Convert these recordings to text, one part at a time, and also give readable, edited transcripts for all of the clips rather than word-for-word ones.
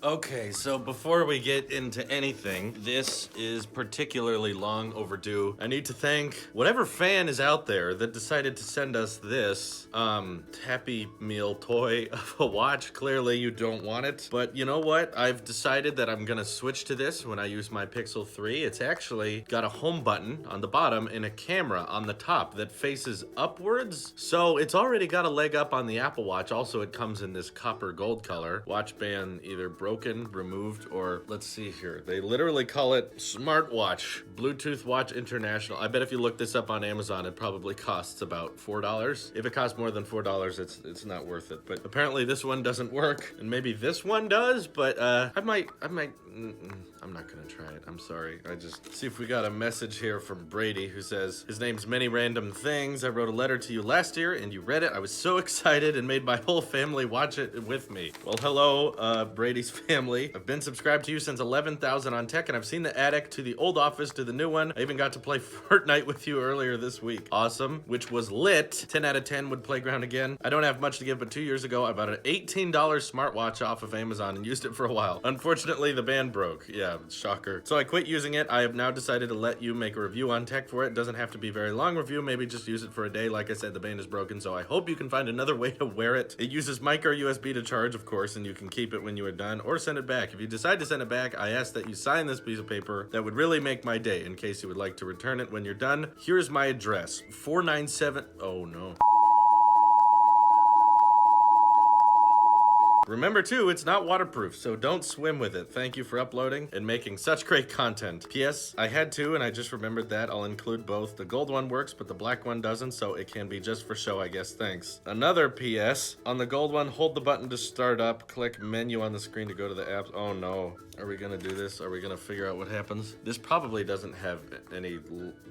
Okay, so before we get into anything, this is particularly long overdue. I need to thank whatever fan is out there that decided to send us this Happy Meal toy of a watch. Clearly you don't want it, but you know what? I've decided that I'm gonna switch to this when I use my Pixel 3. It's actually got a home button on the bottom and a camera on the top that faces upwards. So it's already got a leg up on the Apple Watch. Also, it comes in this copper gold color. Watch band either broken, removed, or let's see here. They literally call it smartwatch, Bluetooth Watch International. I bet if you look this up on Amazon, it probably costs about $4. If it costs more than $4, it's not worth it. But apparently this one doesn't work, and maybe this one does, but I'm not gonna try it. I'm sorry. I just see if we got a message here from Brady who says, his name's Many Random Things. I wrote a letter to you last year and you read it. I was so excited and made my whole family watch it with me. Well, hello, Brady's family. I've been subscribed to you since 11,000 on Tech, and I've seen the attic to the old office to the new one. I even got to play Fortnite with you earlier this week. Awesome, which was lit. 10 out of 10 would Playground again. I don't have much to give, but 2 years ago, I bought an $18 smartwatch off of Amazon and used it for a while. Unfortunately, the band broke. Yeah, shocker. So I quit using it. I have now decided to let you make a review on Tech for it. It doesn't have to be a very long review. Maybe just use it for a day. Like I said, the band is broken, so I hope you can find another way to wear it. It uses micro USB to charge, of course, and you can keep it when you are done or send it back. If you decide to send it back, I ask that you sign this piece of paper. That would really make my day. In case you would like to return it when you're done, here's my address. 497, oh no. Remember too, it's not waterproof, so don't swim with it. Thank you for uploading and making such great content. P.S. I had to, and I just remembered that. I'll include both. The gold one works, but the black one doesn't, so it can be just for show, I guess. Thanks. Another P.S. On the gold one, hold the button to start up. Click menu on the screen to go to the apps. Oh no. Are we gonna do this? Are we gonna figure out what happens? This probably doesn't have any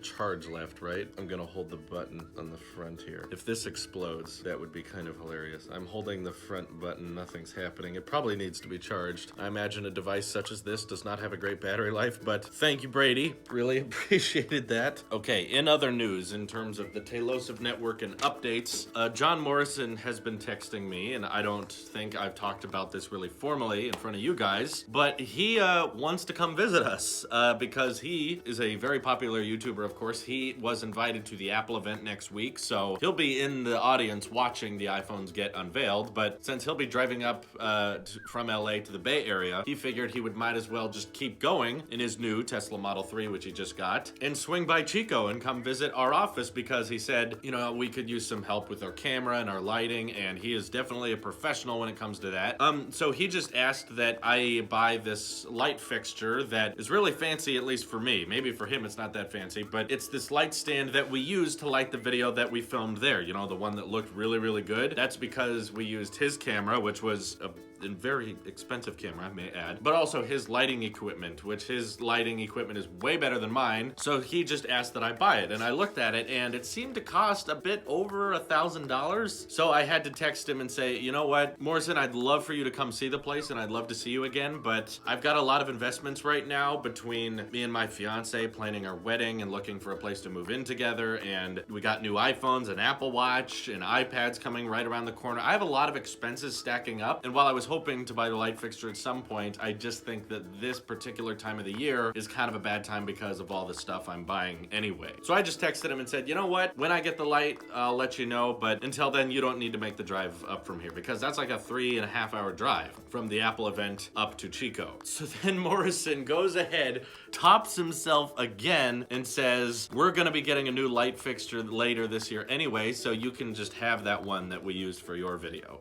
charge left, right? I'm gonna hold the button on the front here. If this explodes, that would be kind of hilarious. I'm holding the front button, nothing's happening. It probably needs to be charged. I imagine a device such as this does not have a great battery life, but thank you, Brady. Really appreciated that. Okay, in other news, in terms of the Tailosive network and updates, John Morrison has been texting me, and I don't think I've talked about this really formally in front of you guys, but he wants to come visit us because he is a very popular YouTuber, of course. He was invited to the Apple event next week, so he'll be in the audience watching the iPhones get unveiled, but since he'll be driving up from LA to the Bay Area, he figured he might as well just keep going in his new Tesla Model 3, which he just got, and swing by Chico and come visit our office because he said, you know, we could use some help with our camera and our lighting, and he is definitely a professional when it comes to that. So he just asked that I buy this light fixture that is really fancy, at least for me. Maybe for him it's not that fancy, but it's this light stand that we use to light the video that we filmed there. You know, the one that looked really, really good. That's because we used his camera, which was a very expensive camera, I may add, but also his lighting equipment, which his lighting equipment is way better than mine. So he just asked that I buy it, and I looked at it, and it seemed to cost a bit over $1,000. So I had to text him and say, you know what, Morrison, I'd love for you to come see the place, and I'd love to see you again, but I've got a lot of investments right now between me and my fiance planning our wedding and looking for a place to move in together, and we got new iPhones, an Apple Watch, and iPads coming right around the corner. I have a lot of expenses stacking up, and while I was hoping to buy the light fixture at some point, I just think that this particular time of the year is kind of a bad time because of all the stuff I'm buying anyway. So I just texted him and said, you know what, when I get the light, I'll let you know, but until then, you don't need to make the drive up from here because that's like a 3.5-hour drive from the Apple event up to Chico. So then Morrison goes ahead, tops himself again, and says, we're gonna be getting a new light fixture later this year anyway, so you can just have that one that we used for your video.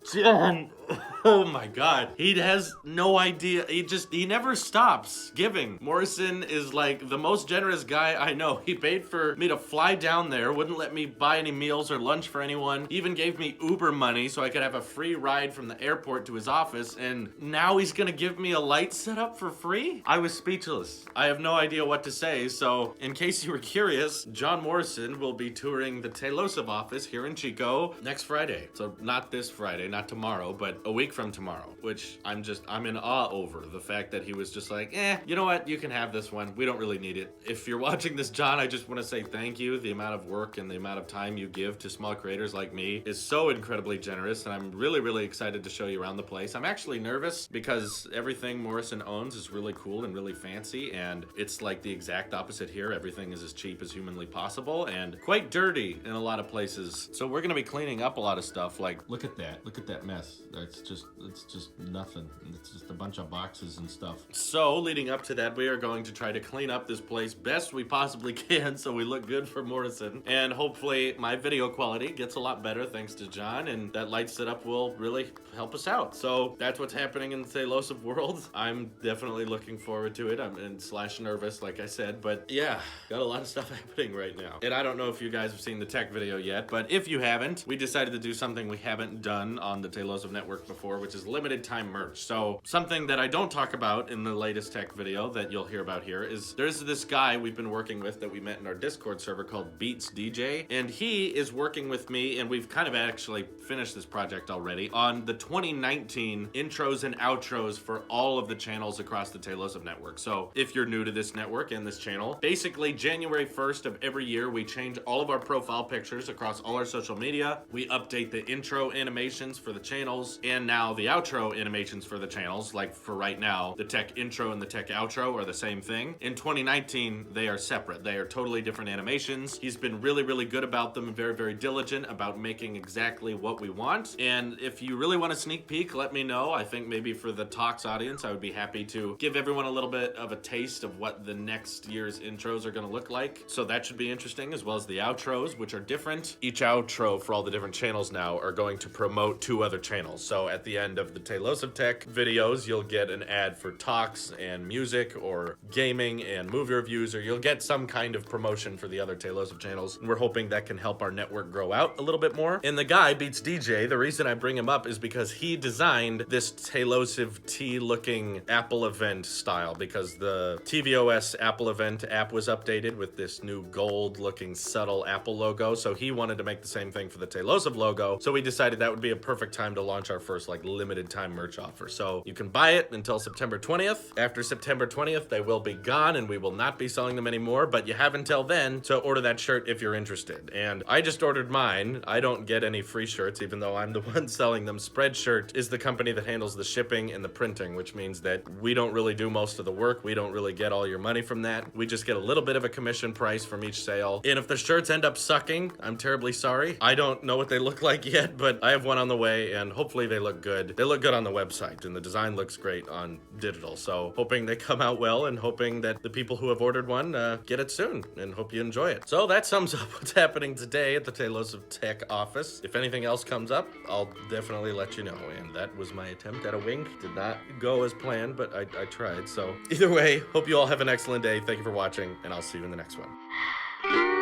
Oh my God. He has no idea. He never stops giving. Morrison is like the most generous guy I know. He paid for me to fly down there, wouldn't let me buy any meals or lunch for anyone, even gave me Uber money so I could have a free ride from the airport to his office, and now he's gonna give me a light setup for free? I was speechless. I have no idea what to say, so in case you were curious, John Morrison will be touring the Tailosive office here in Chico next Friday. So not this Friday, not tomorrow, but a week week from tomorrow, which I'm in awe over. The fact that he was just like, you know what? You can have this one. We don't really need it. If you're watching this, John, I just want to say thank you. The amount of work and the amount of time you give to small creators like me is so incredibly generous, and I'm really, really excited to show you around the place. I'm actually nervous because everything Morrison owns is really cool and really fancy, and it's like the exact opposite here. Everything is as cheap as humanly possible and quite dirty in a lot of places. So we're gonna be cleaning up a lot of stuff. Like, look at that mess. It's just nothing. It's just a bunch of boxes and stuff. So leading up to that, we are going to try to clean up this place best we possibly can so we look good for Morrison, and hopefully my video quality gets a lot better thanks to John, and that light setup will really help us out. So that's what's happening in the Tailosive world. I'm definitely looking forward to it. I'm / nervous, like I said, but yeah, got a lot of stuff happening right now. And I don't know if you guys have seen the tech video yet, but if you haven't, we decided to do something we haven't done on the Tailosive network before, which is limited time merch. So something that I don't talk about in the latest tech video that you'll hear about here is there's this guy we've been working with that we met in our Discord server called Beats DJ, and he is working with me, and we've kind of actually finished this project already, on the 2019 intros and outros for all of the channels across the Tailosive network. So if you're new to this network and this channel, basically January 1st of every year, we change all of our profile pictures across all our social media. We update the intro animations for the channels, and now the outro animations for the channels. Like for right now, the tech intro and the tech outro are the same thing. In 2019, they are separate. They are totally different animations. He's been really, really good about them and very, very diligent about making exactly what we want. And if you really want a sneak peek, let me know. I think maybe for the Talks audience, I would be happy to give everyone a little bit of a taste of what the next year's intros are going to look like. So that should be interesting, as well as the outros, which are different. Each outro for all the different channels now are going to promote 2 other channels. So at the end of the Tailosive Tech videos, you'll get an ad for Talks and music or gaming and movie reviews, or you'll get some kind of promotion for the other Tailosive channels. And we're hoping that can help our network grow out a little bit more. And the guy, Beats DJ, the reason I bring him up is because he designed this Tailosive T-looking Apple event style, because the tvOS Apple event app was updated with this new gold-looking subtle Apple logo. So he wanted to make the same thing for the Tailosive logo. So we decided that would be a perfect time to launch our first like limited time merch offer. So you can buy it until September 20th. After September 20th, they will be gone and we will not be selling them anymore, but you have until then to order that shirt if you're interested. And I just ordered mine. I don't get any free shirts, even though I'm the one selling them. Spreadshirt is the company that handles the shipping and the printing, which means that we don't really do most of the work. We don't really get all your money from that. We just get a little bit of a commission price from each sale. And if the shirts end up sucking, I'm terribly sorry. I don't know what they look like yet, but I have one on the way and hopefully they look good. They look good on the website and the design looks great on digital. So hoping they come out well and hoping that the people who have ordered one get it soon, and hope you enjoy it. So that sums up what's happening today at the Tailosive Tech office. If anything else comes up, I'll definitely let you know. And that was my attempt at a wink. Did not go as planned, but I tried. So either way, hope you all have an excellent day. Thank you for watching, and I'll see you in the next one.